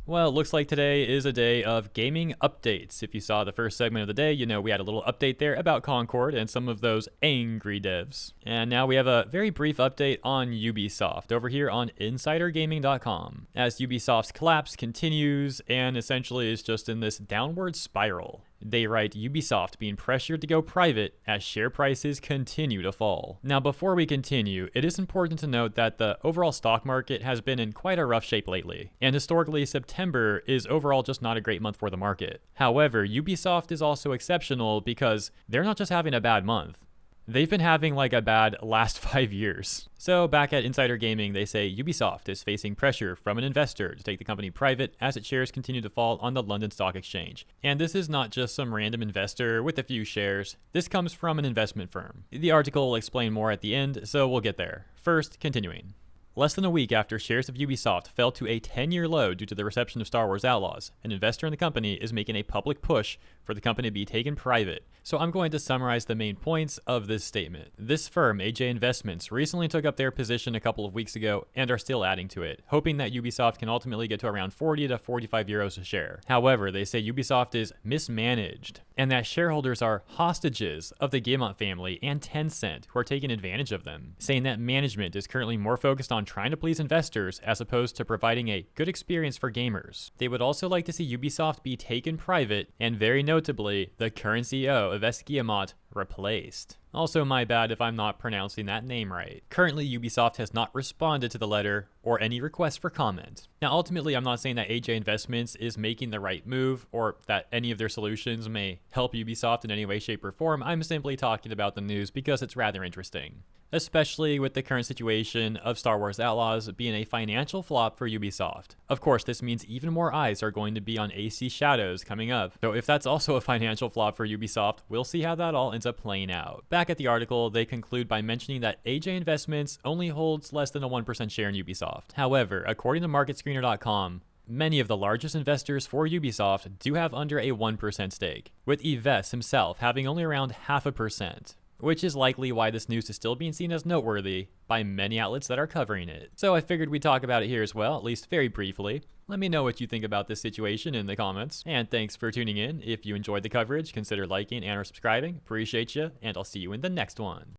Well, it looks like today is a day of gaming updates. If you saw the first segment of the day, you know we had a little update there about Concord and some of those angry devs. And now we have a very brief update on Ubisoft over here on InsiderGaming.com, as Ubisoft's collapse continues and essentially is just in this downward spiral. They write Ubisoft being pressured to go private as share prices continue to fall. Now, before we continue, it is important to note that the overall stock market has been in quite a rough shape lately, and historically, September is overall just not a great month for the market. However, Ubisoft is also exceptional because they're not just having a bad month. They've been having like a bad last 5 years. So back at Insider Gaming, they say Ubisoft is facing pressure from an investor to take the company private as its shares continue to fall on the London Stock Exchange. And this is not just some random investor with a few shares. This comes from an investment firm. The article will explain more at the end, so we'll get there. First, continuing. Less than a week after shares of Ubisoft fell to a 10-year low due to the reception of Star Wars Outlaws, an investor in the company is making a public push for the company to be taken private. So I'm going to summarize the main points of this statement. This firm, AJ Investments, recently took up their position a couple of weeks ago and are still adding to it, hoping that Ubisoft can ultimately get to around 40 to 45 euros a share. However, they say Ubisoft is mismanaged and that shareholders are hostages of the Guillemot family and Tencent, who are taking advantage of them, saying that management is currently more focused on trying to please investors as opposed to providing a good experience for gamers. They would also like to see Ubisoft be taken private and, very notably, the current CEO of Guillemot replaced. Also, my bad if I'm not pronouncing that name right. Currently, Ubisoft has not responded to the letter or any requests for comment. Now, ultimately, I'm not saying that AJ Investments is making the right move or that any of their solutions may help Ubisoft in any way, shape, or form. I'm simply talking about the news because it's rather interesting, especially with the current situation of Star Wars Outlaws being a financial flop for Ubisoft. Of course, this means even more eyes are going to be on AC Shadows coming up. So if that's also a financial flop for Ubisoft, we'll see how that all ends up playing out. Back at the article, they conclude by mentioning that AJ Investments only holds less than a 1% share in Ubisoft. However, according to MarketScreener.com, many of the largest investors for Ubisoft do have under a 1% stake, with Yves himself having only around 0.5%. Which is likely why this news is still being seen as noteworthy by many outlets that are covering it. So I figured we'd talk about it here as well, at least very briefly. Let me know what you think about this situation in the comments. And thanks for tuning in. If you enjoyed the coverage, consider liking and or subscribing. Appreciate you, and I'll see you in the next one.